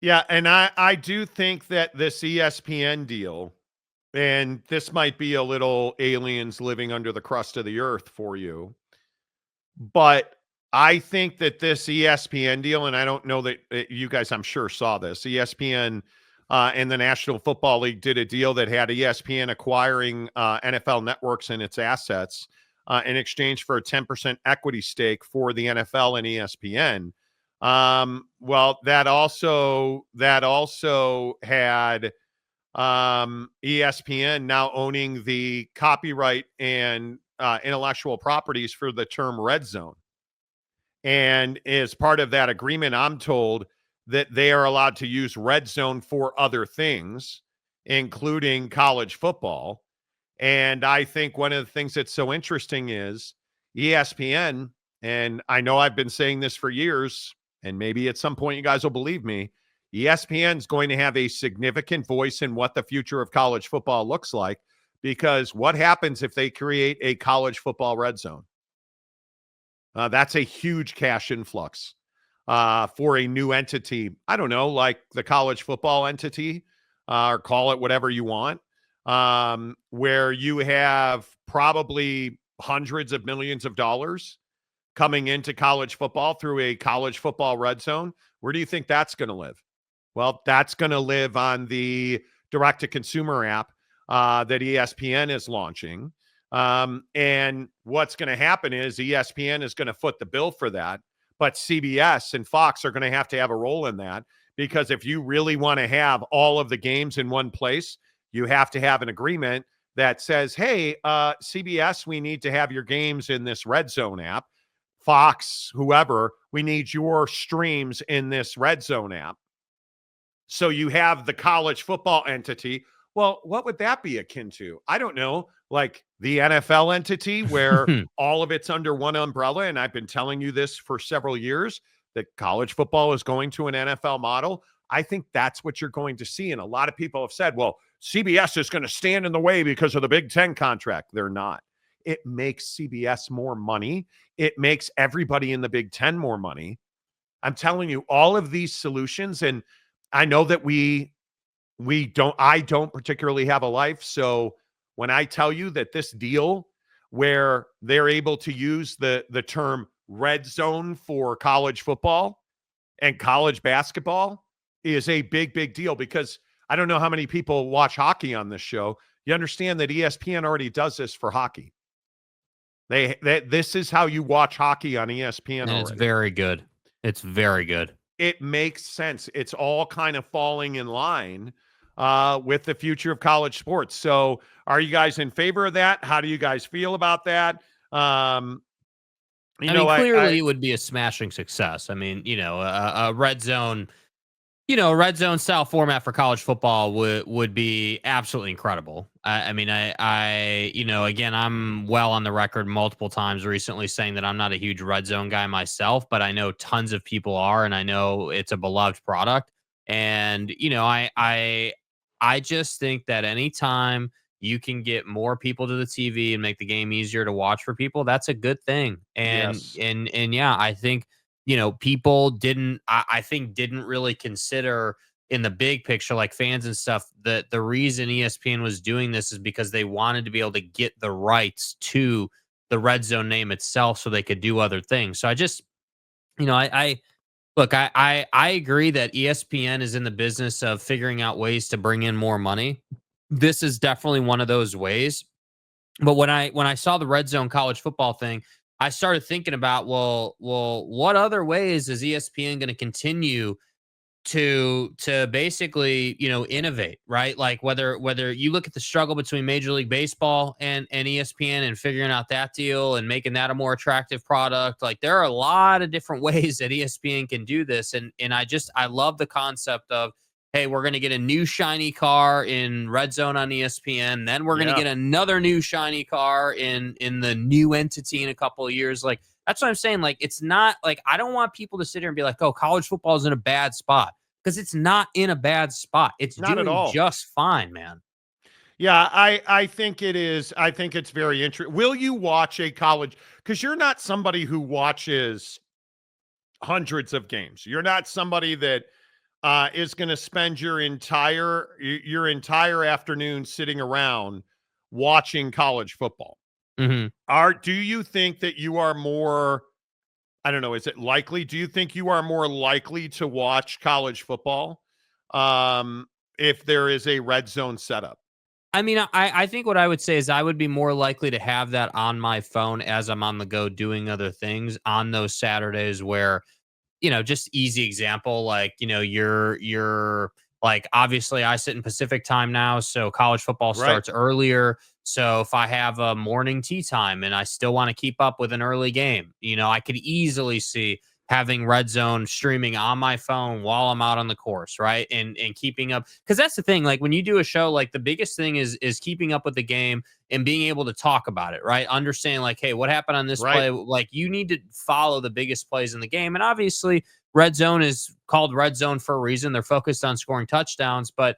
Yeah, and I do think that this ESPN deal, and this might be a little aliens living under the crust of the earth for you, but I think that this ESPN deal, and I don't know that you guys, I'm sure, saw this. ESPN and the National Football League did a deal that had ESPN acquiring NFL networks and its assets in exchange for a 10% equity stake for the NFL and ESPN. Well, that also had ESPN now owning the copyright and intellectual properties for the term RedZone. And as part of that agreement, I'm told that they are allowed to use RedZone for other things, including college football. And I think one of the things that's so interesting is ESPN, and I know I've been saying this for years, and maybe at some point you guys will believe me. ESPN is going to have a significant voice in what the future of college football looks like, because what happens if they create a college football red zone? That's a huge cash influx for a new entity. I don't know, like the college football entity, or call it whatever you want, where you have probably hundreds of millions of dollars coming into college football through a college football red zone. Where do you think that's going to live? Well, that's going to live on the direct-to-consumer app that ESPN is launching. And what's going to happen is ESPN is going to foot the bill for that, but CBS and Fox are going to have a role in that, because if you really want to have all of the games in one place, you have to have an agreement that says, hey, CBS, we need to have your games in this Red Zone app. Fox, whoever, we need your streams in this Red Zone app. So you have the college football entity. Well, what would that be akin to? I don't know, like the NFL entity where all of it's under one umbrella. And I've been telling you this for several years, that college football is going to an NFL model. I think that's what you're going to see. And a lot of people have said, well, CBS is going to stand in the way because of the Big Ten contract. They're not. It makes CBS more money. It makes everybody in the Big Ten more money. I'm telling you, all of these solutions, and I know that I don't particularly have a life. So when I tell you that this deal where they're able to use the term red zone for college football and college basketball is a big, big deal, because I don't know how many people watch hockey on this show. You understand that ESPN already does this for hockey. This is how you watch hockey on ESPN already. It's very good. It's very good. It makes sense. It's all kind of falling in line with the future of college sports. So are you guys in favor of that? How do you guys feel about that? Clearly it would be a smashing success. I mean, a red zone, red zone style format for college football would be absolutely incredible. Again, I'm well on the record multiple times recently saying that I'm not a huge red zone guy myself, but I know tons of people are, and I know it's a beloved product. And, I just think that anytime you can get more people to the TV and make the game easier to watch for people, that's a good thing. And Yes. and yeah, I think people didn't really consider in the big picture, like fans and stuff, that the reason ESPN was doing this is because they wanted to be able to get the rights to the red zone name itself so they could do other things. So I just, I look, I agree that ESPN is in the business of figuring out ways to bring in more money. This is definitely one of those ways. But when I saw the red zone college football thing, I started thinking about, well, what other ways is ESPN going to continue to basically, innovate, right? Like whether you look at the struggle between Major League Baseball and ESPN and figuring out that deal and making that a more attractive product. Like there are a lot of different ways that ESPN can do this. And I love the concept of, hey, we're going to get a new shiny car in Red Zone on ESPN. Then we're going to get another new shiny car in the new entity in a couple of years. Like, that's what I'm saying. Like, it's not like, I don't want people to sit here and be like, oh, college football is in a bad spot, because it's not in a bad spot. It's not doing at all. just fine, man. Yeah, I think it is. I think it's very interesting. Will you watch a college? Because you're not somebody who watches hundreds of games. You're not somebody that is going to spend your entire afternoon sitting around watching college football. Mhm. Do you think that you are more, I don't know, is it likely? Do you think you are more likely to watch college football if there is a red zone setup? I mean, I think what I would say is I would be more likely to have that on my phone as I'm on the go doing other things on those Saturdays where, just easy example, like, you're like, obviously I sit in Pacific time now, so college football Right. starts earlier. So if I have a morning tea time and I still want to keep up with an early game, I could easily see having red zone streaming on my phone while I'm out on the course, right? And keeping up, because that's the thing, like when you do a show, like the biggest thing is keeping up with the game and being able to talk about it, right? Understanding like, hey, what happened on this Right. play? Like you need to follow the biggest plays in the game. And obviously, red zone is called red zone for a reason. They're focused on scoring touchdowns, but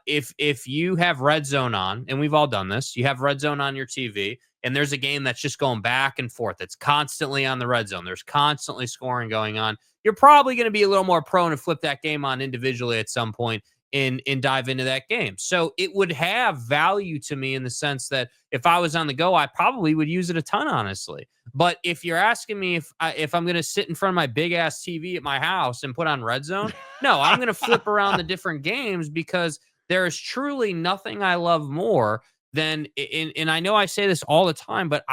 if you have red zone on, and we've all done this, you have red zone on your TV, and there's a game that's just going back and forth. It's constantly on the red zone. There's constantly scoring going on. You're probably going to be a little more prone to flip that game on individually at some point and dive into that game. So it would have value to me in the sense that if I was on the go, I probably would use it a ton, honestly. But if you're asking me if I'm going to sit in front of my big ass TV at my house and put on Red Zone, no, I'm going to flip around the different games because there is truly nothing I love more than, and I know I say this all the time, but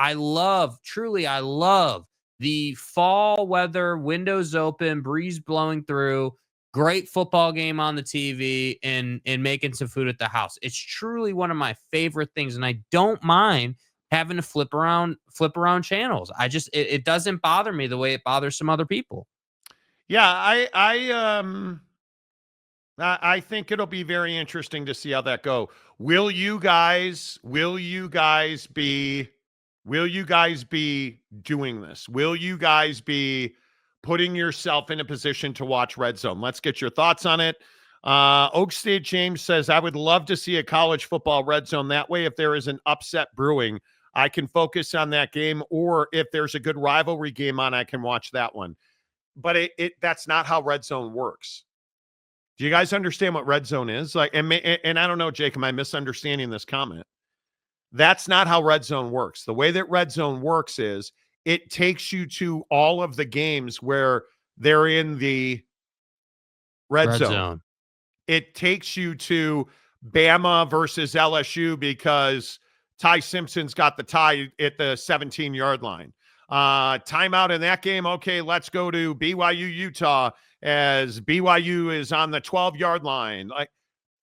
truly, I love the fall weather, windows open, breeze blowing through, great football game on the TV, and making some food at the house. It's truly one of my favorite things, and I don't mind having to flip around channels. It doesn't bother me the way it bothers some other people. Yeah, I think it'll be very interesting to see how that go. Will you guys be doing this? Will you guys be putting yourself in a position to watch Red Zone? Let's get your thoughts on it. Oak State James says, I would love to see a college football Red Zone. That way, if there is an upset brewing, I can focus on that game, or if there's a good rivalry game on, I can watch that one. But that's not how Red Zone works. Do you guys understand what red zone is? Like, and I don't know, Jake, am I misunderstanding this comment? That's not how red zone works. The way that red zone works is it takes you to all of the games where they're in the red Red zone. Zone. It takes you to Bama versus LSU because Ty Simpson's got the tie at the 17-yard line. Timeout in that game. Okay, let's go to BYU Utah as BYU is on the 12-yard line. Like,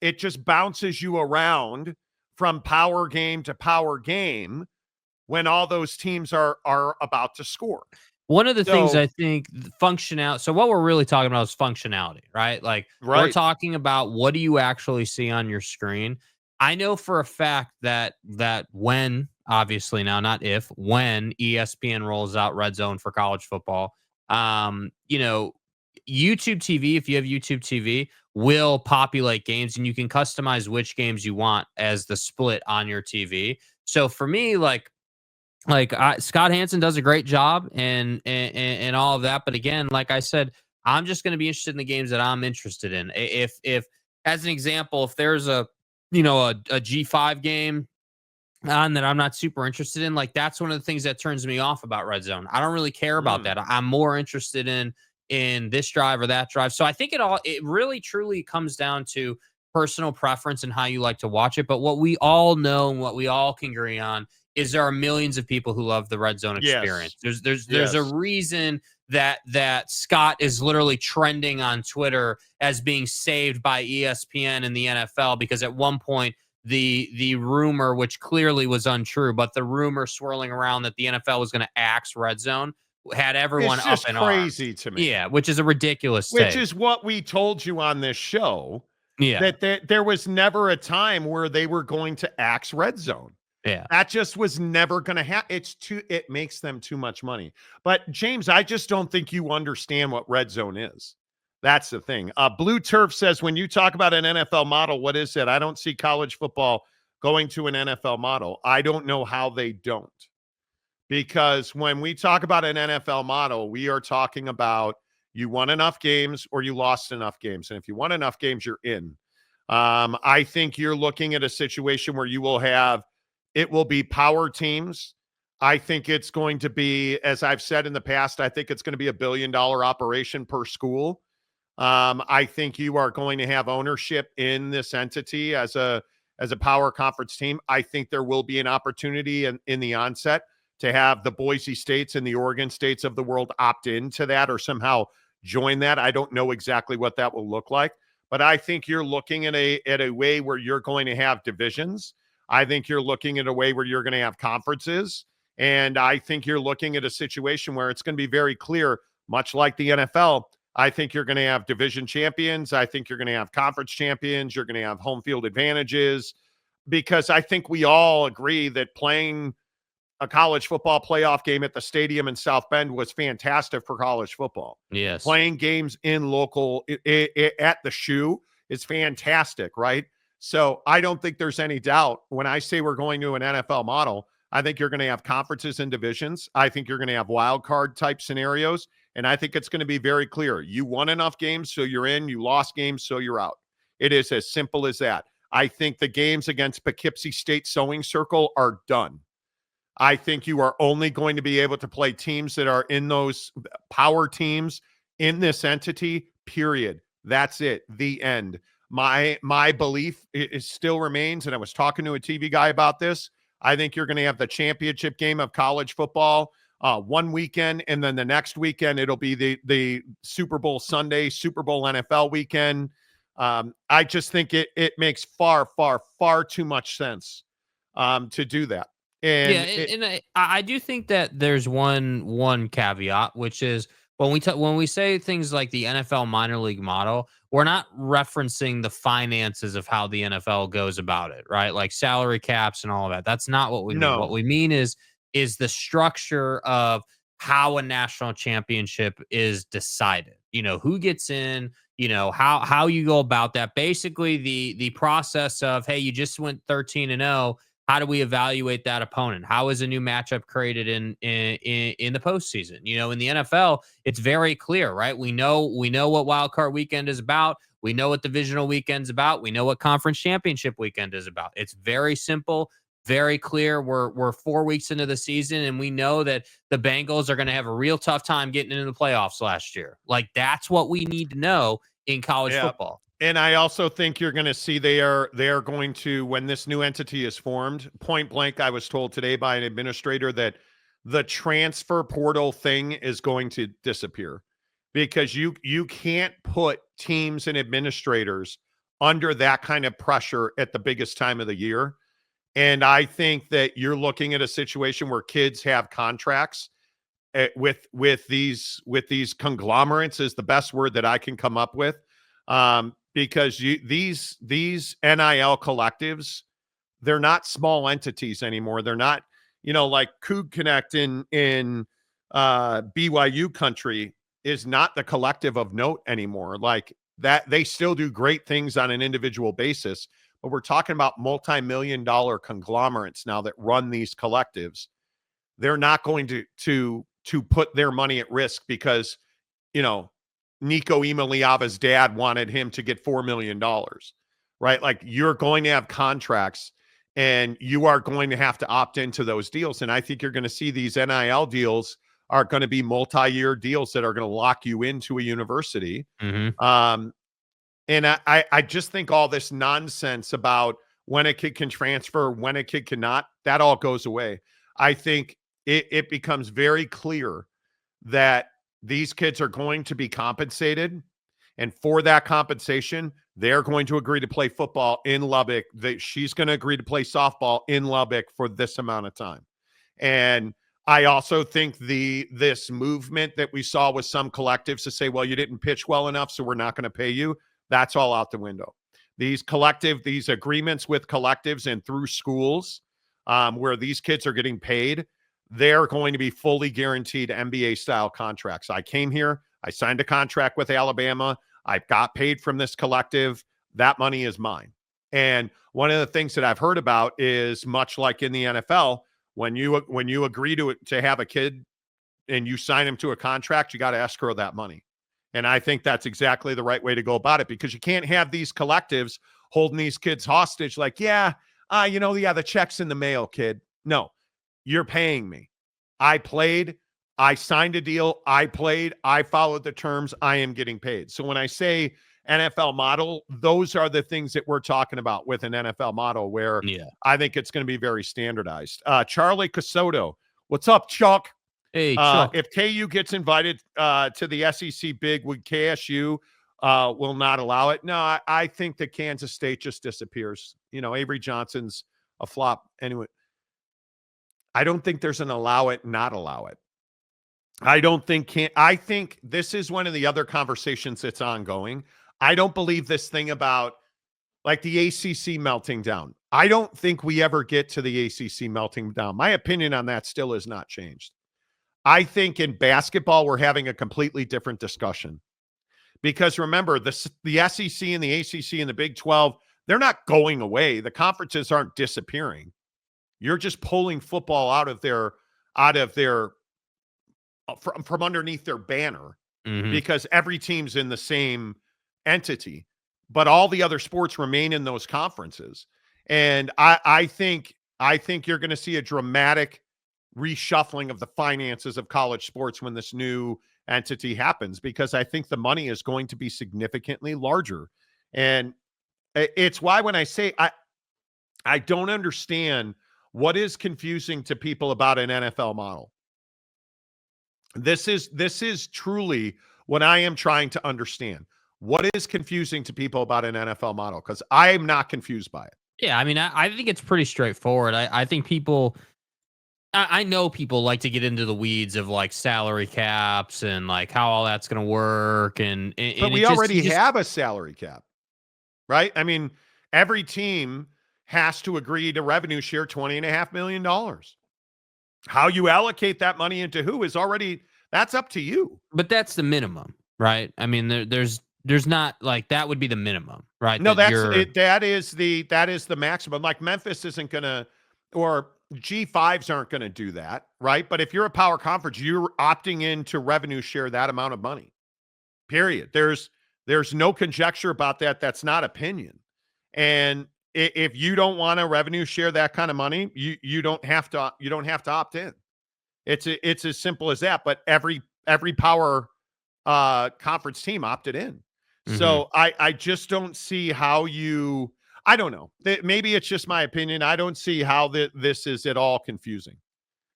it just bounces you around from power game to power game when all those teams are about to score. One of the things So, I think functionality. So what we're really talking about is functionality, right? Like we're right. talking about what do you actually see on your screen. I know for a fact that when, obviously now, not if, when ESPN rolls out Red Zone for college football, YouTube TV, if you have YouTube TV, will populate games and you can customize which games you want as the split on your TV. So for me, Scott Hansen does a great job and all of that. But again, like I said, I'm just going to be interested in the games that I'm interested in. If as an example, if there's a G5 game on that I'm not super interested in, like that's one of the things that turns me off about Red Zone. I don't really care about Mm. that. I'm more interested in this drive or that drive. So I think it really truly comes down to personal preference and how you like to watch it. But what we all know and what we all can agree on is there are millions of people who love the Red Zone Yes. experience. There's a Yes. reason that Scott is literally trending on Twitter as being saved by ESPN and the NFL because at one point the rumor, which clearly was untrue, but the rumor swirling around that the NFL was going to axe Red Zone had everyone It's up just in arms. crazy to me. Yeah, which is a ridiculous Which take. is what we told you on this show, Yeah, that there was never a time where they were going to axe red zone. yeah. That just was never going to happen. It makes them too much money. But James, I just don't think you understand what red zone is. That's the thing. Blue Turf says, when you talk about an NFL model, what is it? I don't see college football going to an NFL model. I don't know how they don't. Because when we talk about an NFL model, we are talking about You won enough games or you lost enough games. And if you won enough games, you're in. I think you're looking at a situation where it will be power teams. I think it's going to be, as I've said in the past, I think it's going to be $1 billion operation per school. I think you are going to have ownership in this entity as a power conference team. I think there will be an opportunity in the onset to have the Boise States and the Oregon States of the world opt into that or somehow join that. I don't know exactly what that will look like, but I think you're looking at a way where you're going to have divisions. I think you're looking at a way where you're going to have conferences. And I think you're looking at a situation where it's going to be very clear, much like the NFL. I think you're going to have division champions. I think you're going to have conference champions. You're going to have home field advantages, because I think we all agree that playing a college football playoff game at the stadium in South Bend was fantastic for college football. Yes. Playing games in local at the shoe is fantastic, right? So I don't think there's any doubt when I say we're going to an NFL model. I think you're going to have conferences and divisions. I think you're going to have wild card type scenarios. And I think it's going to be very clear. You won enough games, so you're in. You lost games, so you're out. It is as simple as that. I think the games against Poughkeepsie State Sewing Circle are done. I think you are only going to be able to play teams that are in those power teams in this entity, period. That's it. The end. My belief is still remains, and I was talking to a TV guy about this. I think you're going to have the championship game of college football one weekend, and then the next weekend it'll be the Super Bowl Sunday, Super Bowl NFL weekend. I just think it makes far too much sense to do that. And and I do think that there's one caveat, which is when we say things like the NFL minor league model, we're not referencing the finances of how the NFL goes about it, right? Like salary caps and all of that. That's not what we mean. What no, we mean is the structure of how a national championship is decided. You know, who gets in, you know, how you go about that. Basically the process of, hey, you just went 13-0. How do we evaluate that opponent? How is a new matchup created in the postseason? You know, in the NFL, it's very clear, right? We know what wild card weekend is about. We know what divisional weekend's about. We know what conference championship weekend is about. It's very simple, very clear. We're 4 weeks into the season, and we know that the Bengals are going to have a real tough time getting into the playoffs last year. Like, that's what we need to know in college football. And I also think you're going to see they are going to, when this new entity is formed, point blank, I was told today by an administrator that the transfer portal thing is going to disappear, because you can't put teams and administrators under that kind of pressure at the biggest time of the year. And I think that you're looking at a situation where kids have contracts with these conglomerates is the best word that I can come up with. Because these NIL collectives, they're not small entities anymore. They're not, like Coug Connect in BYU country is not the collective of note anymore. Like that, they still do great things on an individual basis, but we're talking about multi-million-dollar conglomerates now that run these collectives. They're not going to put their money at risk because, Nico Imaliava's dad wanted him to get $4 million, right? Like, you're going to have contracts and you are going to have to opt into those deals. And I think you're going to see these NIL deals are going to be multi-year deals that are going to lock you into a university. Mm-hmm. And I just think all this nonsense about when a kid can transfer, when a kid cannot, that all goes away. I think it becomes very clear that these kids are going to be compensated. And for that compensation, they're going to agree to play football in Lubbock. She's going to agree to play softball in Lubbock for this amount of time. And I also think this movement that we saw with some collectives to say, well, you didn't pitch well enough, so we're not going to pay you. That's all out the window. These agreements with collectives and through schools where these kids are getting paid, they're going to be fully guaranteed NBA-style contracts. I came here. I signed a contract with Alabama. I got paid from this collective. That money is mine. And one of the things that I've heard about is, much like in the NFL, when you agree to have a kid and you sign him to a contract, you got to escrow that money. And I think that's exactly the right way to go about it, because you can't have these collectives holding these kids hostage like, yeah, the check's in the mail, kid. No, you're paying me. I played. I signed a deal. I played. I followed the terms. I am getting paid. So when I say NFL model, those are the things that we're talking about with an NFL model, where I think it's going to be very standardized. Charlie Casoto, what's up, Chuck? Hey, Chuck. If KU gets invited to the SEC Big, would KSU will not allow it? No, I think that Kansas State just disappears. Avery Johnson's a flop. Anyway, I don't think there's an allow it, not allow it. I think this is one of the other conversations that's ongoing. I don't believe this thing about like the ACC melting down. I don't think we ever get to the ACC melting down. My opinion on that still has not changed. I think in basketball, we're having a completely different discussion, because remember, the SEC and the ACC and the Big 12, they're not going away. The conferences aren't disappearing. You're just pulling football out of their from underneath their banner, because every team's in the same entity, but all the other sports remain in those conferences. And I think you're going to see a dramatic reshuffling of the finances of college sports when this new entity happens, because I think the money is going to be significantly larger. And it's why when I say I don't understand what is confusing to people about an NFL model. This is truly what I am trying to understand. What is confusing to people about an NFL model? Because I am not confused by it. Yeah, I mean, I think it's pretty straightforward. I think people, I know people like to get into the weeds of like salary caps and like how all that's going to work. But we already have a salary cap, right? I mean, every team has to agree to revenue share $20.5 million. How you allocate that money into who is already, that's up to you. But that's the minimum, right? I mean, there's not like, that would be the minimum, right? No, that is the maximum. Like Memphis isn't going to, or G5s aren't going to do that, right? But if you're a power conference, you're opting in to revenue share that amount of money. Period. There's no conjecture about that. That's not opinion. And if you don't want to revenue share that kind of money, you don't have to opt in. It's as simple as that. But every power conference team opted in. So I just don't see how I don't know. Maybe it's just my opinion. I don't see how this is at all confusing.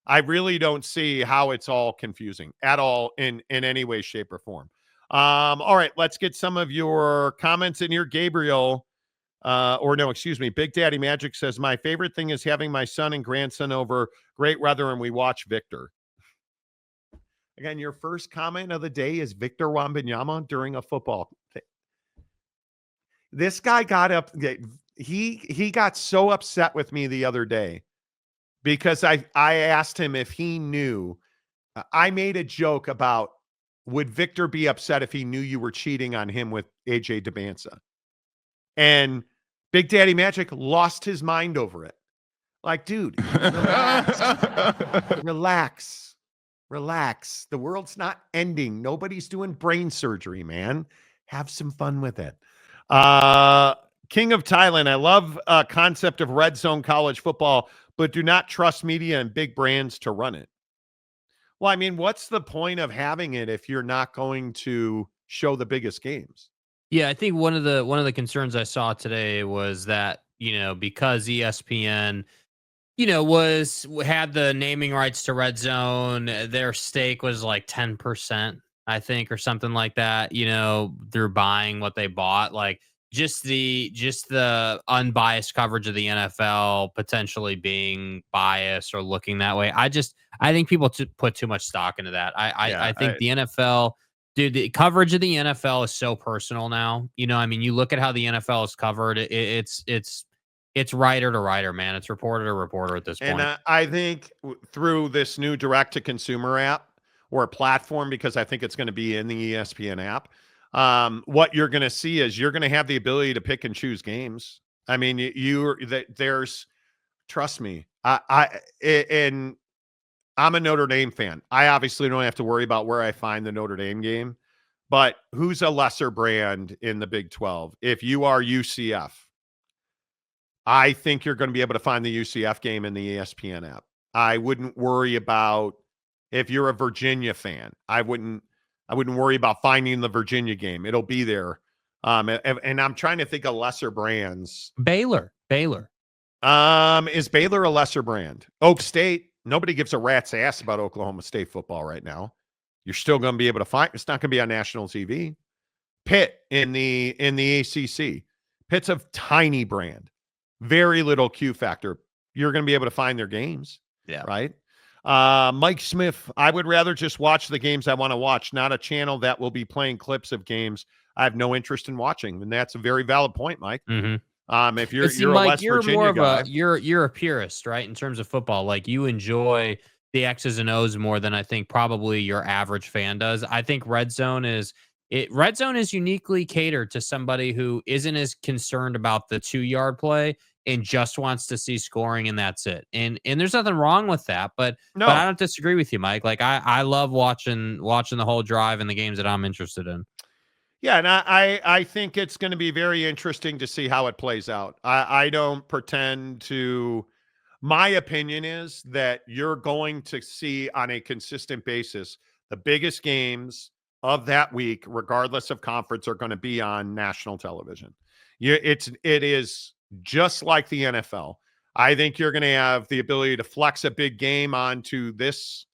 I really don't see how it's all confusing at all in any way, shape, or form. All right, let's get some of your comments in here. Gabriel, Big Daddy Magic says, my favorite thing is having my son and grandson over, great weather, and we watch Victor. Again, your first comment of the day is Victor Wembanyama during a football thing. This guy got up. He got so upset with me the other day because I asked him if he knew. I made a joke about, would Victor be upset if he knew you were cheating on him with AJ Debinsa? And Big Daddy Magic lost his mind over it. Like, dude, relax. The world's not ending. Nobody's doing brain surgery, man. Have some fun with it. King of Thailand, I love concept of red zone college football, but do not trust media and big brands to run it. Well, I mean, what's the point of having it if you're not going to show the biggest games? Yeah, I think one of the concerns I saw today was that, because ESPN, had the naming rights to Red Zone, their stake was like 10%, I think, or something like that, through buying what they bought. Like just the unbiased coverage of the NFL potentially being biased or looking that way. I think people put too much stock into that. I think the NFL, dude, the coverage of the NFL is so personal now. I mean, you look at how the NFL is covered. It's writer to writer, man. It's reporter to reporter at this point. And I think through this new direct-to-consumer app or platform, because I think it's going to be in the ESPN app, what you're going to see is you're going to have the ability to pick and choose games. I mean, trust me, and I'm a Notre Dame fan. I obviously don't have to worry about where I find the Notre Dame game. But who's a lesser brand in the Big 12? If you are UCF, I think you're going to be able to find the UCF game in the ESPN app. I wouldn't worry about if you're a Virginia fan. I wouldn't worry about finding the Virginia game. It'll be there. And I'm trying to think of lesser brands. Baylor. Is Baylor a lesser brand? Oak State. Nobody gives a rat's ass about Oklahoma State football right now. You're still going to be able to find. It's not going to be on national TV. Pitt in the ACC. Pitt's a tiny brand. Very little Q factor. You're going to be able to find their games. Yeah. Right. Mike Smith, I would rather just watch the games I want to watch, not a channel that will be playing clips of games I have no interest in watching. And that's a very valid point, Mike. Mm-hmm. If you're See, a Mike, West you're Virginia more of guy, you're a purist, right? In terms of football, like you enjoy the X's and O's more than I think probably your average fan does. I think RedZone is uniquely catered to somebody who isn't as concerned about the 2-yard play and just wants to see scoring and that's it. And there's nothing wrong with that, but no. I don't disagree with you, Mike. Like I love watching the whole drive and the games that I'm interested in. Yeah, and I think it's going to be very interesting to see how it plays out. I don't pretend to. My opinion is that you're going to see on a consistent basis the biggest games of that week, regardless of conference, are going to be on national television. It is just like the NFL. I think you're going to have the ability to flex a big game onto this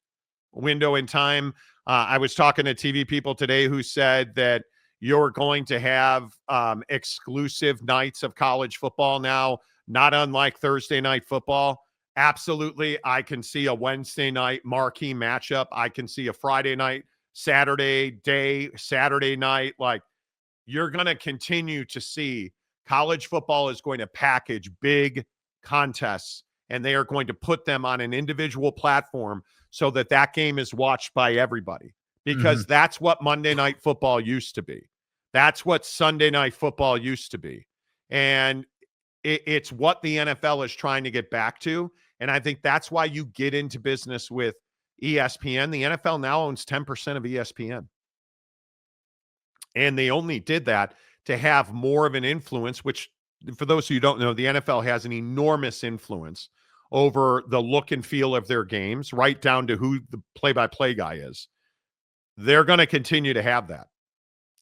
window in time. I was talking to TV people today who said that you're going to have exclusive nights of college football now, not unlike Thursday night football. Absolutely. I can see a Wednesday night marquee matchup. I can see a Friday night, Saturday night. Like, you're going to continue to see college football is going to package big contests, and they are going to put them on an individual platform so that that game is watched by everybody, because that's what Monday Night Football used to be. That's what Sunday Night Football used to be. And it's what the NFL is trying to get back to. And I think that's why you get into business with ESPN. The NFL now owns 10% of ESPN. And they only did that to have more of an influence, which, for those who don't know, the NFL has an enormous influence over the look and feel of their games, right down to who the play-by-play guy is. They're going to continue to have that.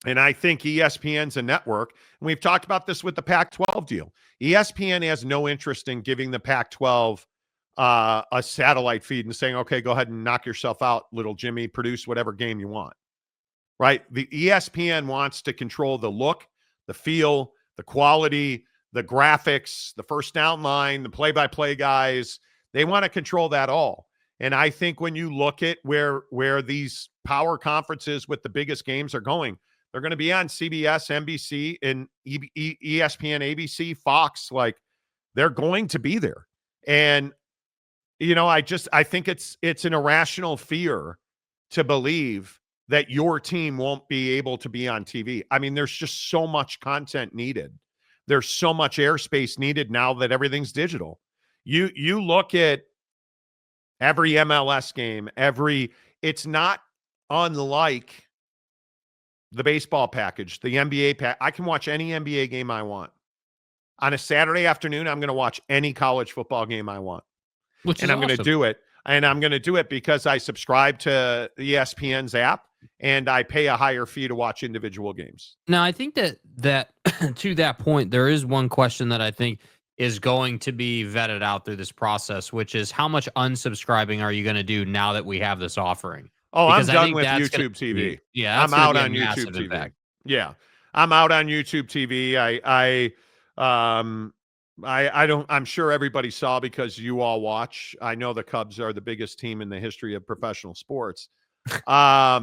And I think ESPN's a network, and we've talked about this with the Pac-12 deal. ESPN has no interest in giving the Pac-12 a satellite feed and saying, okay, go ahead and knock yourself out, little Jimmy, produce whatever game you want, right? The ESPN wants to control the look, the feel, the quality, the graphics, the first down line, the play-by-play guys. They want to control that all. And I think when you look at where these power conferences with the biggest games are going, they're going to be on CBS, NBC, and ESPN, ABC, Fox. Like, they're going to be there. And, you know, I think it's an irrational fear to believe that your team won't be able to be on TV. I mean, there's just so much content needed. There's so much airspace needed now that everything's digital. You look at every MLS game, it's not unlike the baseball package, the NBA pack. I can watch any NBA game I want. On a Saturday afternoon, I'm going to watch any college football game I want. And I'm going to do it. And I'm going to do it because I subscribe to ESPN's app and I pay a higher fee to watch individual games. Now, I think that to that point, there is one question that I think is going to be vetted out through this process, which is how much unsubscribing are you going to do now that we have this offering? Oh, Because I'm done with YouTube TV. Yeah, I'm out on YouTube TV. Impact. Yeah, I'm out on YouTube TV. I don't. I'm sure everybody saw, because you all watch. I know the Cubs are the biggest team in the history of professional sports. I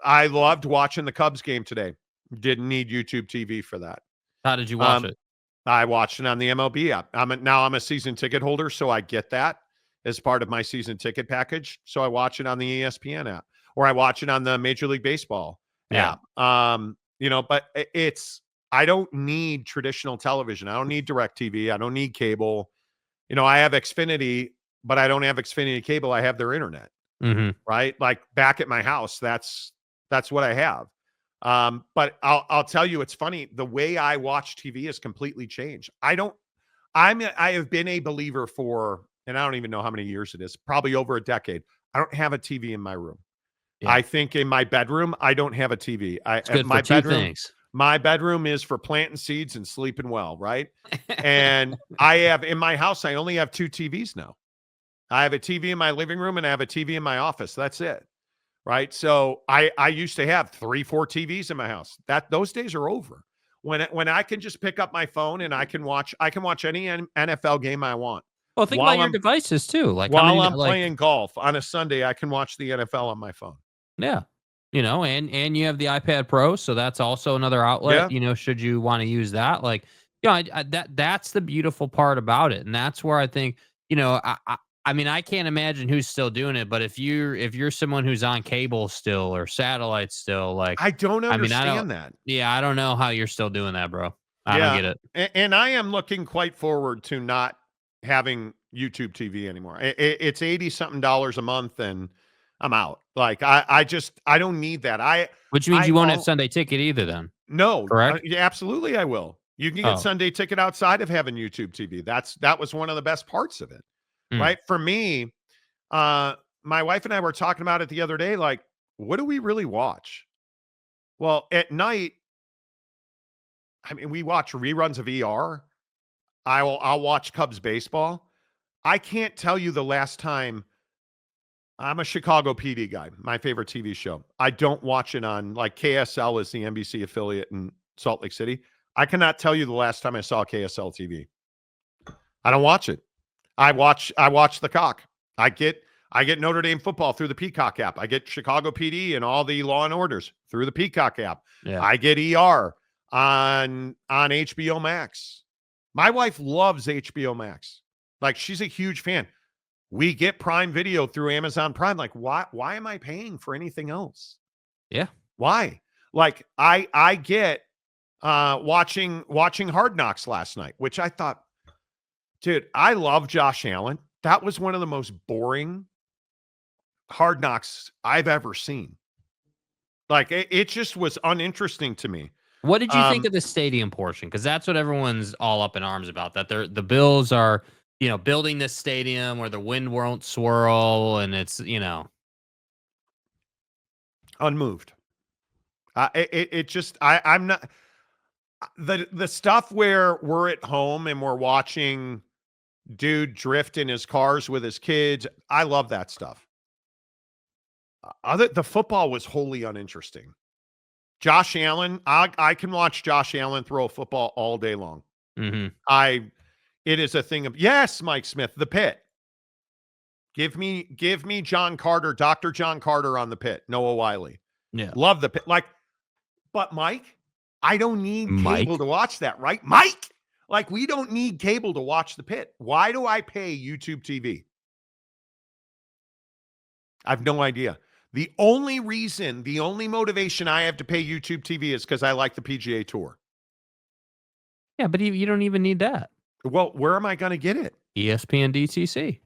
loved watching the Cubs game today. Didn't need YouTube TV for that. How did you watch it? I watched it on the MLB app. I'm a season ticket holder, so I get that as part of my season ticket package. So I watch it on the ESPN app, or I watch it on the Major League Baseball app. You know, but I don't need traditional television. I don't need DirecTV. I don't need cable. You know, I have Xfinity, but I don't have Xfinity cable. I have their internet, right? Like, back at my house, that's what I have. But I'll tell you, it's funny. The way I watch TV has completely changed. I have been a believer for, and I don't even know how many years it is, probably over a decade. I don't have a TV in my room. Yeah. I think in my bedroom, I don't have a TV. It's good for two things. My bedroom is for planting seeds and sleeping well, right? And I have in my house, I only have 2 TVs now. I have a TV in my living room and I have a TV in my office. That's it. Right. So I used to have 3, 4 TVs in my house. Those days are over. When I can just pick up my phone and I can watch any NFL game I want. Well, think about your devices too. Like while I'm playing golf on a Sunday, I can watch the NFL on my phone. Yeah. And you have the iPad Pro, so that's also another outlet, should you want to use that. Like, that's the beautiful part about it. And that's where I think, I mean, I can't imagine who's still doing it, but if you're someone who's on cable still or satellite still, like I don't understand that. Yeah, I don't know how you're still doing that, bro. I don't get it. And I am looking quite forward to not having YouTube TV anymore. It's $80-something a month and I'm out. Like I don't need that. Which means you won't have Sunday Ticket either then. No. Correct? Absolutely I will. You can get Sunday Ticket outside of having YouTube TV. That was one of the best parts of it. Right? For me, my wife and I were talking about it the other day, like, what do we really watch? Well, at night, I mean, we watch reruns of ER. I'll watch Cubs baseball. I can't tell you the last time. I'm a Chicago PD guy, my favorite TV show. I don't watch it on, like, KSL is the NBC affiliate in Salt Lake City. I cannot tell you the last time I saw KSL TV. I don't watch it. I watch the Cock. I get Notre Dame football through the Peacock app. I get Chicago PD and all the Law and Orders through the Peacock app. Yeah. I get ER on HBO Max. My wife loves HBO Max. Like, she's a huge fan. We get Prime Video through Amazon Prime. Like, why am I paying for anything else? Yeah. Why? Like, I get watching Hard Knocks last night, which I thought, dude, I love Josh Allen. That was one of the most boring Hard Knocks I've ever seen. Like, it just was uninteresting to me. What did you think of the stadium portion? Because that's what everyone's all up in arms about. That the Bills are, building this stadium where the wind won't swirl, and it's, unmoved. I'm not the stuff where we're at home and we're watching dude drift in his cars with his kids. I love that stuff. The football was wholly uninteresting. Josh Allen, I can watch Josh Allen throw a football all day long. Mm-hmm. It is a thing of, yes, Mike Smith, the Pit. Give me John Carter, Dr. John Carter on the Pit, Noah Wiley. Yeah. Love the Pit. Like, but Mike, I don't need cable to watch that, right? Mike, like, we don't need cable to watch the Pit. Why do I pay YouTube TV? I have no idea. The only motivation I have to pay YouTube TV is because I like the PGA Tour. Yeah, but you don't even need that. Well, where am I going to get it? ESPN DTC.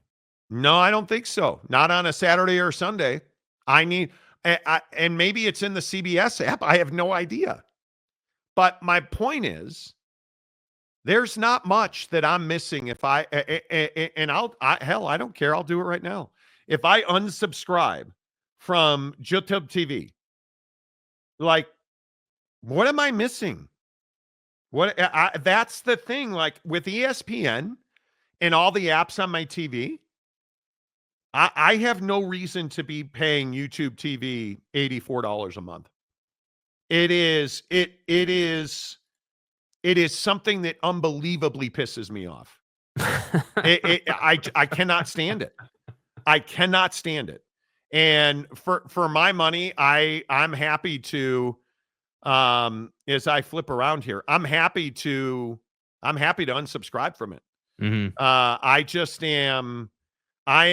No, I don't think so. Not on a Saturday or Sunday. I need, and maybe it's in the CBS app. I have no idea. But my point is, there's not much that I'm missing if I don't care. I'll do it right now. If I unsubscribe from YouTube TV, like, what am I missing? That's the thing. Like, with ESPN and all the apps on my TV, I have no reason to be paying YouTube TV $84 a month. It is something that unbelievably pisses me off. I cannot stand it. I cannot stand it. And for my money, I'm happy to, as I flip around here, I'm happy to unsubscribe from it. Mm-hmm. I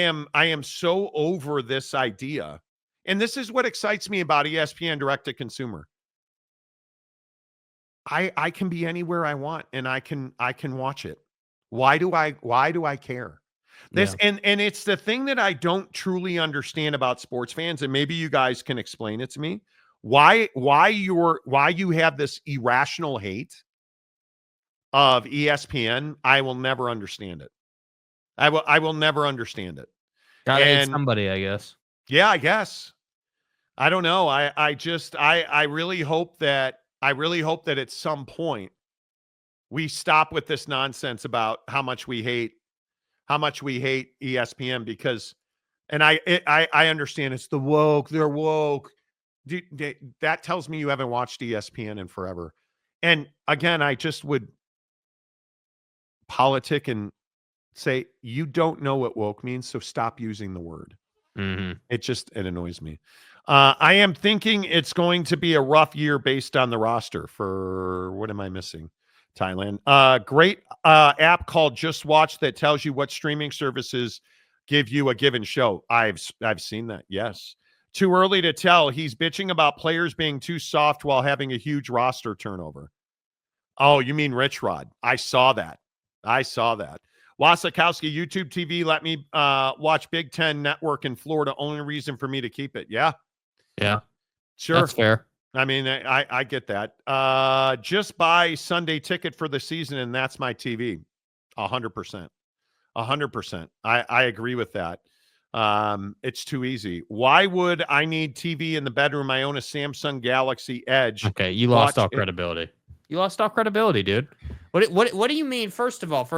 am so over this idea. And this is what excites me about ESPN direct to consumer. I can be anywhere I want and I can watch it. Why do I care? And it's the thing that I don't truly understand about sports fans, and maybe you guys can explain it to me. Why you have this irrational hate of ESPN, I will never understand it. I will never understand it. Gotta hate And somebody, I guess. yeah, I guess. I don't know. I really hope that at some point we stop with this nonsense about how much we hate ESPN, because and I understand it's the woke, they're woke. That tells me you haven't watched ESPN in forever. And again, I just would politic and say you don't know what woke means, so stop using the word. Mm-hmm. It annoys me. I am thinking it's going to be a rough year based on the roster for what am I missing? Thailand. Great app called Just Watch that tells you what streaming services give you a given show. I've seen that. Yes. Too early to tell. He's bitching about players being too soft while having a huge roster turnover. Oh, you mean Rich Rod? I saw that. Wasikowski, YouTube TV let me watch Big Ten Network in Florida. Only reason for me to keep it. Yeah, Yeah, sure. that's fair. I mean, I get that. Just buy Sunday ticket for the season, and that's my TV. 100%. 100%. I agree with that. It's too easy. Why would I need TV in the bedroom? I own a Samsung Galaxy Edge. Okay, you lost all credibility. You lost all credibility, dude. What do you mean? First of all,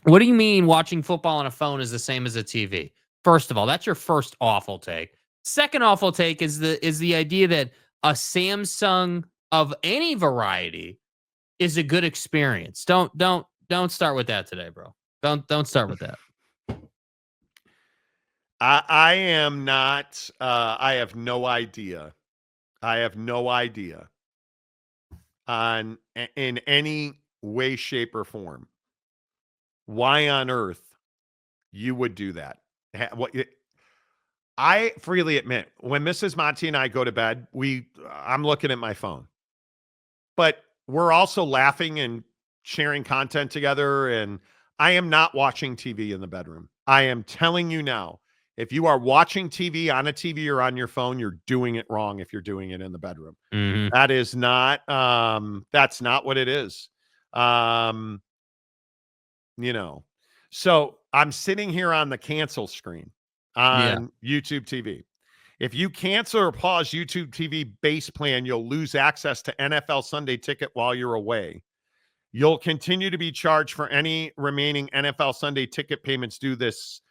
what do you mean watching football on a phone is the same as a TV? First of all, that's your first awful take. Second awful take is the idea that a Samsung of any variety is a good experience. Don't start with that today, bro. Don't start with that. I am not. I have no idea. On in any way, shape, or form why on earth you would do that. I freely admit, when Mrs. Monty and I go to bed, I'm looking at my phone. But we're also laughing and sharing content together, and I am not watching TV in the bedroom. I am telling you now, if you are watching TV on a TV or on your phone, you're doing it wrong if you're doing it in the bedroom. Mm-hmm. That is not that's not what it is. So I'm sitting here on the cancel screen on YouTube TV. If you cancel or pause YouTube TV base plan, you'll lose access to NFL Sunday Ticket while you're away. You'll continue to be charged for any remaining NFL Sunday Ticket payments due this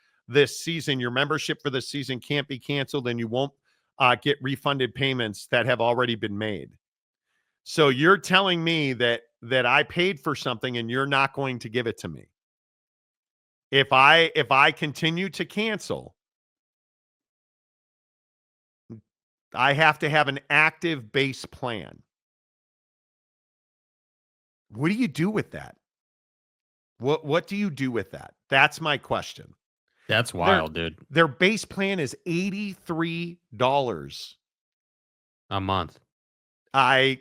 season. Your membership for this season can't be canceled, and you won't get refunded payments that have already been made. So you're telling me that I paid for something and you're not going to give it to me. If I continue to cancel, I have to have an active base plan. What do you do with that? What do you do with that? That's my question. That's wild, dude. Their base plan is $83 a month. I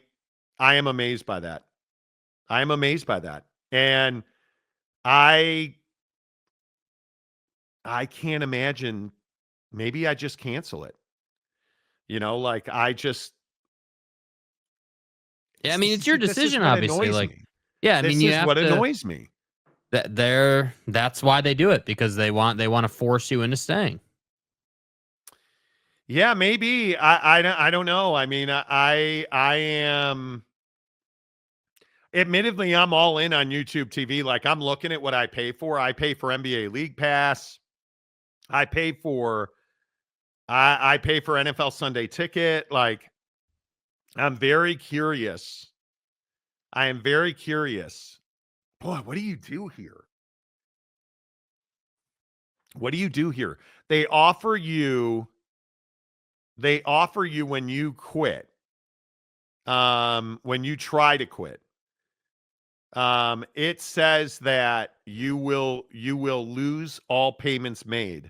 am amazed by that. And I can't imagine. Maybe I just cancel it. Like I just. Yeah, I mean, it's your decision, obviously. Like, yeah, I mean, this is what annoys me. That's why they do it, because they want to force you into staying. Yeah, maybe. I don't know. I mean, I am. Admittedly, I'm all in on YouTube TV. Like, I'm looking at what I pay for. I pay for NBA League Pass. I pay for NFL Sunday Ticket. Like, I'm very curious. I am very curious. Boy, what do you do here? What do you do here? They offer you when you quit. When you try to quit. It says that you will lose all payments made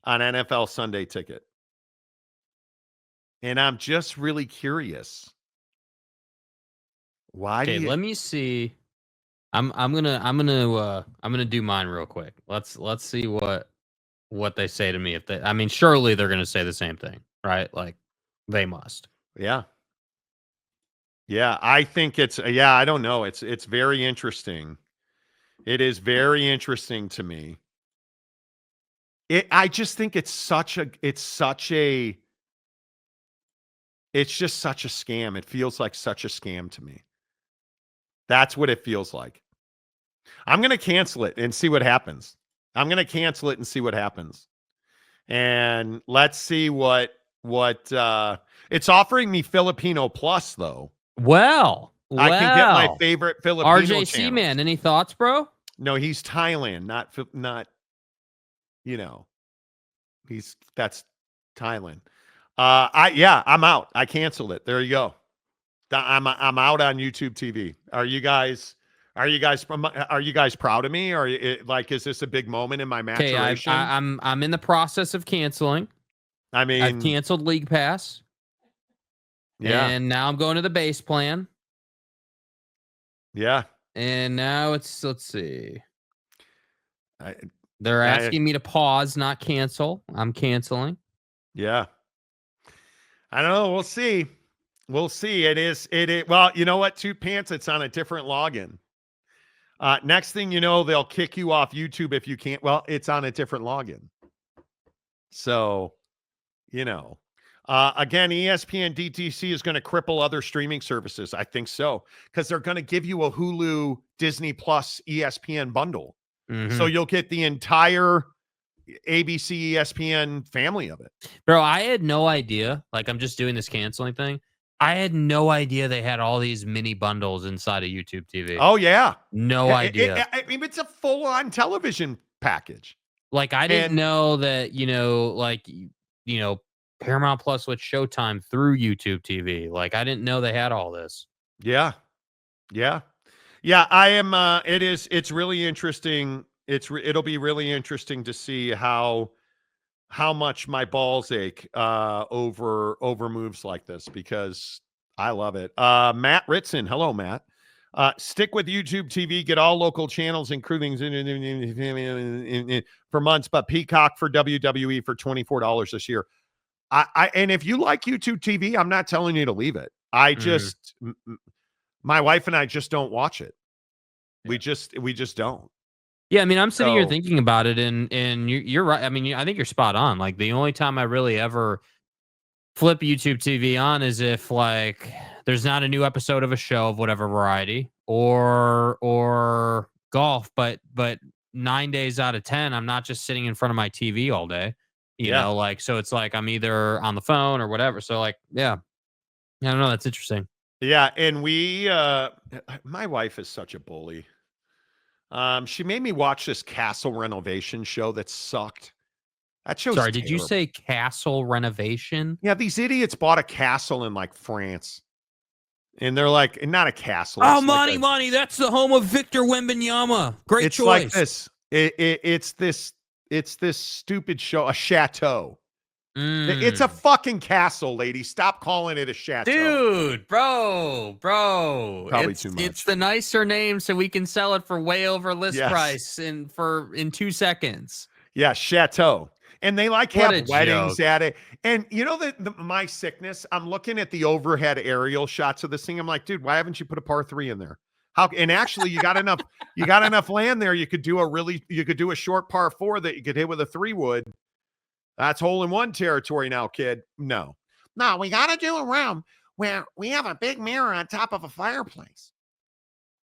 on NFL Sunday Ticket. And I'm just really curious. Why do you... let me see. I'm gonna do mine real quick. Let's see what they say to me. I mean, surely they're gonna say the same thing, right? Like, they must. Yeah. Yeah, I think yeah, I don't know. It's very interesting. It is very interesting to me. I just think it's just such a scam. It feels like such a scam to me. That's what it feels like. I'm going to cancel it and see what happens. I'm going to cancel it and see what happens. And let's see what it's offering me Filipino Plus though. Well, I can get my favorite Filipino RJC channels. man, any thoughts, bro? No, he's Thailand, not that's Thailand. I'm out. I canceled it. There you go. I'm out on YouTube TV. Are you guys proud of me, or is this a big moment in my Okay, maturation? I'm in the process of canceling. I mean, I've canceled League Pass. Yeah. And now I'm going to the base plan. Yeah. And now let's see. I, They're asking me to pause, not cancel. I'm canceling. Yeah. I don't know. We'll see. We'll see. It is. Well, you know what? Two Pants, it's on a different login. Next thing you know, they'll kick you off YouTube if you can't. Well, it's on a different login. So, again, ESPN DTC is going to cripple other streaming services. I think so, because they're going to give you a Hulu, Disney Plus, ESPN bundle. So you'll get the entire ABC, ESPN family of it. Bro, I had no idea. Like, I'm just doing this canceling thing. I had no idea they had all these mini bundles inside of YouTube TV. Oh, yeah. No idea. I mean, it's a full-on television package. Like, I didn't know that, Paramount Plus with Showtime through YouTube TV. Like, I didn't know they had all this. Yeah. Yeah. Yeah, I am. It's really interesting. It'll be really interesting to see how much my balls ache over moves like this, because I love it. Matt Ritson, hello, Matt. Stick with YouTube TV. Get all local channels, including for months, but Peacock for WWE for $24 this year. And if you like YouTube TV, I'm not telling you to leave it. My wife and I just don't watch it. We just don't. Yeah, I mean, I'm sitting here thinking about it, and you're right. I mean, I think you're spot on. Like, the only time I really ever flip YouTube TV on is if, like, there's not a new episode of a show of whatever variety, or golf, but 9 days out of 10, I'm not just sitting in front of my TV all day. You know, like, so it's like I'm either on the phone or whatever. So, like, yeah. I don't know. That's interesting. Yeah, and my wife is such a bully. She made me watch this castle renovation show that sucked. That show's Sorry, terrible. did you say castle renovation? Yeah, these idiots bought a castle in like France. And they're like, not a castle. Oh, Monty, that's the home of Victor Wembanyama. Great choice. Like this. It's this stupid show, a chateau. It's a fucking castle, lady. Stop calling it a chateau. Dude, bro. Probably too much. It's the nicer name so we can sell it for way over list price in 2 seconds. Yeah, chateau. And they have weddings at it. And you know my sickness, I'm looking at the overhead aerial shots of this thing. I'm like, dude, why haven't you put a par 3 in there? And actually you got enough land there. You could do a short par 4 that you could hit with a 3-wood. That's hole-in-one territory now, kid. No, we got to do a room where we have a big mirror on top of a fireplace.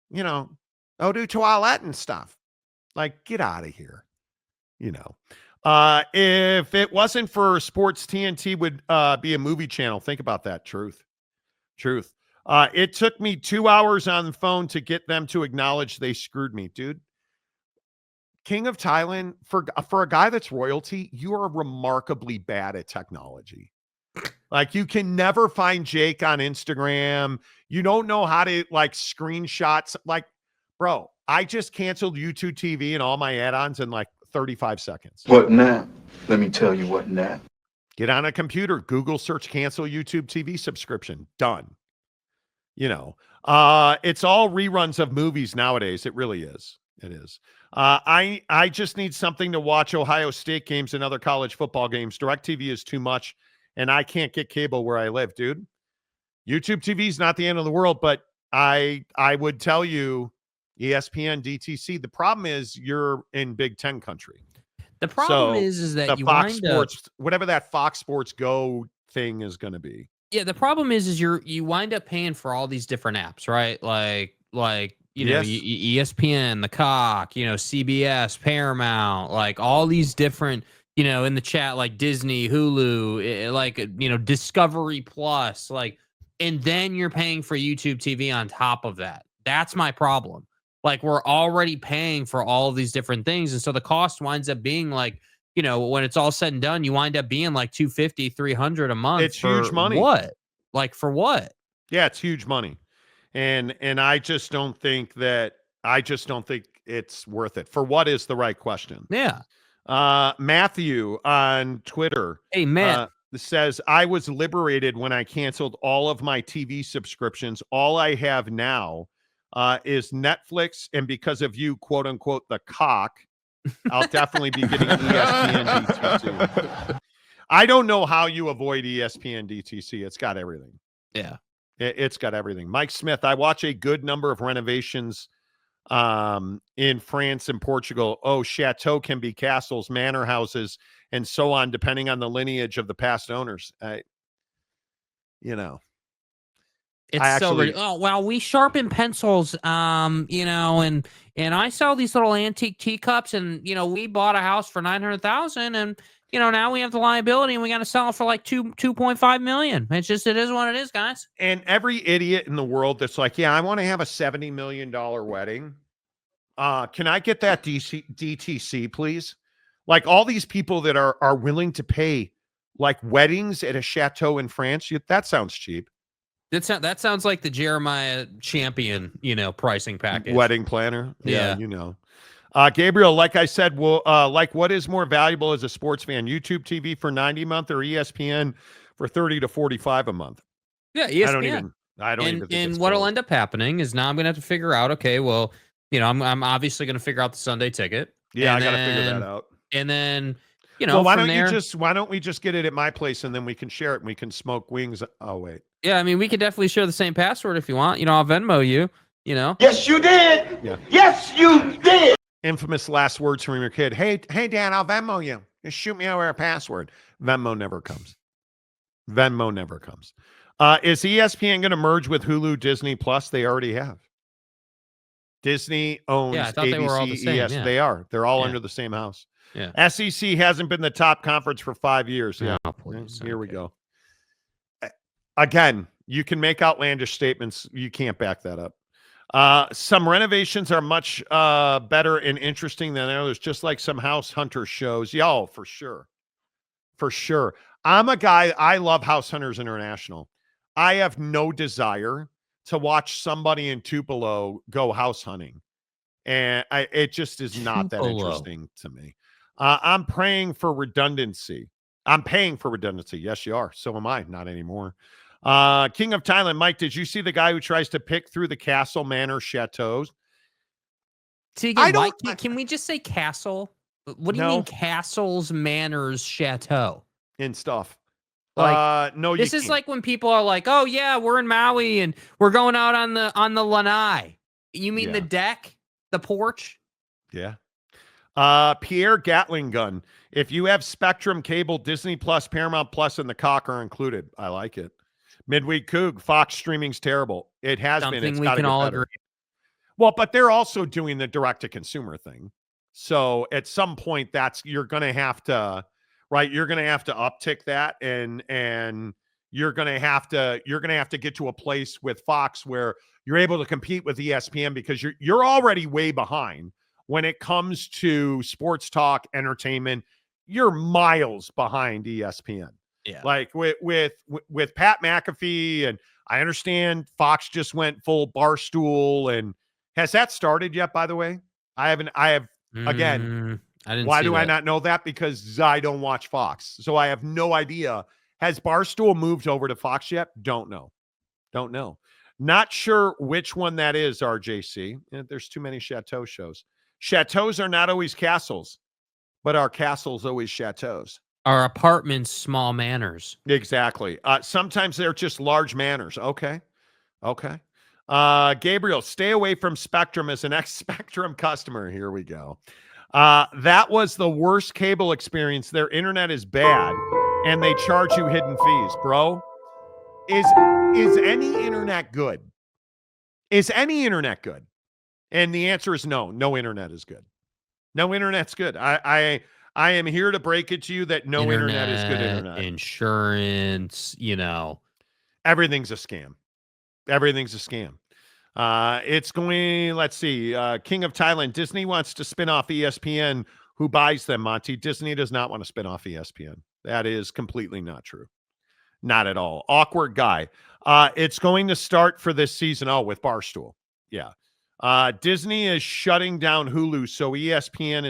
Do toilet and stuff. Like, get out of here. If it wasn't for sports, TNT would be a movie channel. Think about that. Truth. It took me 2 hours on the phone to get them to acknowledge they screwed me, dude. King of Thailand, for a guy that's royalty, you are remarkably bad at technology. Like, you can never find Jake on Instagram. You don't know how to screenshots. Like, bro, I just canceled YouTube TV and all my add-ons in 35 seconds. What now? Let me tell you what now. Get on a computer, Google search, cancel YouTube TV subscription. Done. It's all reruns of movies nowadays. It really is. It is. I just need something to watch Ohio State games and other college football games. DirecTV is too much, and I can't get cable where I live, dude. YouTube TV is not the end of the world, but I would tell you ESPN, DTC. The problem is you're in Big Ten country. The problem So is that the you Fox wind up. Sports, whatever that Fox Sports Go thing is going to be. Yeah, the problem is you wind up paying for all these different apps, right? Like Yes. ESPN, the Cock, CBS, Paramount, like all these different, in the chat, like Disney, Hulu, Discovery Plus, like, and then you're paying for YouTube TV on top of that. That's my problem. Like, we're already paying for all of these different things, and so the cost winds up being like, when it's all said and done, you wind up being like $250, $300 a month. It's huge money. What? Like, for what? Yeah, it's huge money. And I just don't think it's worth it. For what is the right question? Yeah. Matthew on Twitter. Hey, man. Says, I was liberated when I canceled all of my TV subscriptions. All I have now is Netflix. And because of you, quote unquote, the cock, I'll definitely be getting ESPN DTC. I don't know how you avoid ESPN DTC. It's got everything. Yeah. It's got everything. Mike Smith, I watch a good number of renovations in France and Portugal. Oh, chateau can be castles, manor houses, and so on, depending on the lineage of the past owners. It's so well, we sharpen pencils, and I sell these little antique teacups, and we bought a house for $900,000, and now we have the liability, and we got to sell it for like $2.5 million. It is what it is, guys. And every idiot in the world that's like, yeah, I want to have a $70 million wedding. Can I get that DTC, please? Like all these people that are willing to pay like weddings at a chateau in France. That sounds cheap. That sounds like the Jeremiah Champion, pricing package. Wedding planner. Yeah. Gabriel, like I said, what is more valuable as a sports fan? YouTube TV for $90 a month or ESPN for $30 to $45 a month? Yeah, ESPN. I don't even think and what'll end up happening is now I'm going to have to figure out, okay, well, I'm obviously going to figure out the Sunday ticket. Yeah, I got to figure that out. And then, why don't we just get it at my place and then we can share it and we can smoke wings? Oh, wait. Yeah, I mean, we could definitely share the same password if you want. I'll Venmo you, Yes, you did. Yeah. Yes, you did. Infamous last words from your kid. Hey, Dad, I'll Venmo you. Just shoot me over a password. Venmo never comes. Is ESPN going to merge with Hulu, Disney Plus? They already have. Disney owns I thought ABC, they were all the same. ES. Yeah. They are. They're all under the same house. Yeah. SEC hasn't been the top conference for 5 years. Yeah. Oh, please. Here we go. Again, you can make outlandish statements. You can't back that up. Some renovations are much better and interesting than others, just like some House Hunter shows. Yeah, for sure. For sure. I'm a guy, I love House Hunters International. I have no desire to watch somebody in Tupelo go house hunting. And it just is not that interesting to me. I'm praying for redundancy. I'm paying for redundancy. Yes, you are. So am I. Not anymore. King of Thailand, Mike, did you see the guy who tries to pick through the castle manor chateaus? See, again, can we just say castle? What do you mean castles, manors, chateau? And stuff. Like, no, this is like when people are like, oh yeah, we're in Maui and we're going out on the lanai. You mean the deck, the porch? Yeah. Pierre Gatling gun. If you have Spectrum cable, Disney Plus, Paramount Plus, and the Cock are included. I like it. Midweek Coug, Fox streaming's terrible. It has been. It's we can all agree. Well, but they're also doing the direct-to-consumer thing. So at some point, you're going to have to, right? You're going to have to uptick that, and you're going to have to get to a place with Fox where you're able to compete with ESPN because you're already way behind when it comes to sports talk, entertainment. You're miles behind ESPN. Yeah. Like with Pat McAfee, and I understand Fox just went full Barstool. And has that started yet, by the way? I have again. I didn't. Why do I not know that? Because I don't watch Fox. So I have no idea. Has Barstool moved over to Fox yet? Don't know. Not sure which one that is, RJC. There's too many chateau shows. Chateaus are not always castles, but are castles always chateaus? Are apartments small manors? Exactly. Sometimes they're just large manors. Okay. Okay. Gabriel, stay away from Spectrum as an ex-Spectrum customer. Here we go. That was the worst cable experience. Their internet is bad, and they charge you hidden fees, bro. Is any internet good? Is any internet good? And the answer is no. No internet is good. No internet's good. I am here to break it to you that no internet is good internet. Insurance, Everything's a scam. Everything's a scam. It's going, let's see, King of Thailand. Disney wants to spin off ESPN. Who buys them, Monty? Disney does not want to spin off ESPN. That is completely not true. Not at all. Awkward guy. It's going to start for this season. Oh, with Barstool. Yeah. Disney is shutting down Hulu, so ESPN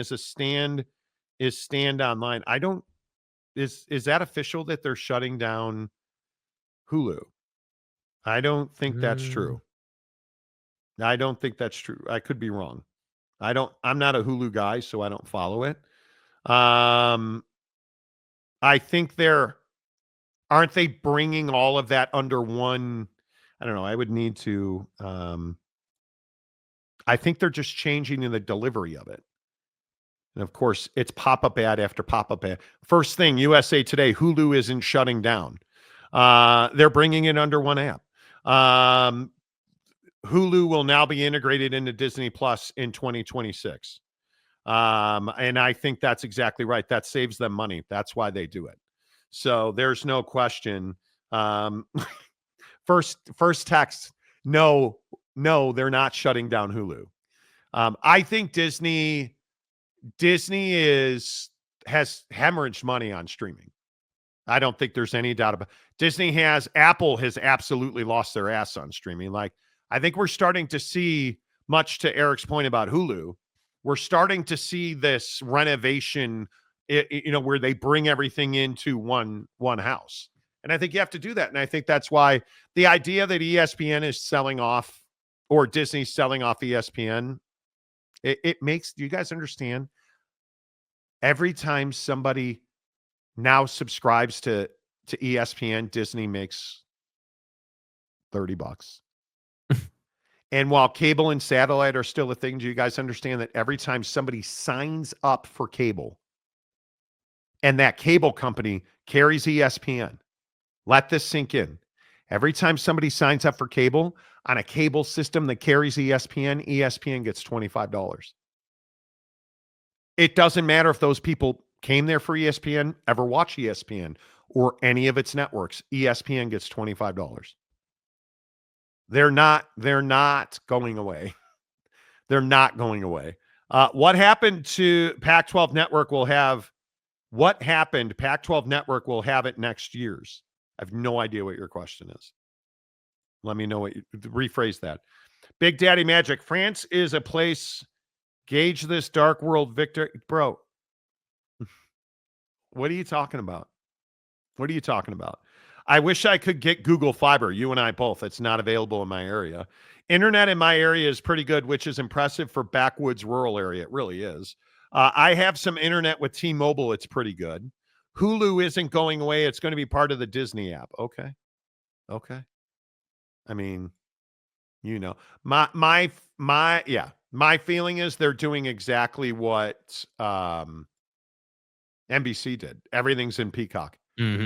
is stand online. I don't is that official that they're shutting down Hulu? I don't think that's true. I don't think that's true. I could be wrong. I'm not a Hulu guy, so I don't follow it. I think aren't they bringing all of that under one? I don't know. I would need to I think they're just changing the delivery of it. And of course, it's pop-up ad after pop-up ad. First thing, USA Today, Hulu isn't shutting down. They're bringing it under one app. Hulu will now be integrated into Disney Plus in 2026. And I think that's exactly right. That saves them money. That's why they do it. So there's no question. First text, no, they're not shutting down Hulu. I think Disney has hemorrhaged money on streaming. I don't think there's any doubt about it. Apple has absolutely lost their ass on streaming. Like, I think we're starting to see, much to Eric's point about Hulu, we're starting to see this renovation, where they bring everything into one house. And I think you have to do that. And I think that's why the idea that ESPN is selling off, or Disney's selling off ESPN, it makes, do you guys understand? Every time somebody now subscribes to ESPN, Disney makes $30. And while cable and satellite are still a thing, do you guys understand that every time somebody signs up for cable and that cable company carries ESPN, let this sink in. Every time somebody signs up for cable on a cable system that carries ESPN, ESPN gets $25. It doesn't matter if those people came there for ESPN, ever watch ESPN, or any of its networks. ESPN gets $25. They're not going away. They're not going away. What happened to Pac-12 Network Pac-12 Network will have it next year's. I have no idea what your question is. Let me know rephrase that. Big Daddy Magic. France is a place. Gauge this dark world, Victor. Bro, what are you talking about? What are you talking about? I wish I could get Google Fiber. You and I both. It's not available in my area. Internet in my area is pretty good, which is impressive for backwoods rural area. It really is. I have some internet with T-Mobile. It's pretty good. Hulu isn't going away. It's going to be part of the Disney app. Okay. I mean, my feeling is they're doing exactly what NBC did. Everything's in Peacock. Mm-hmm.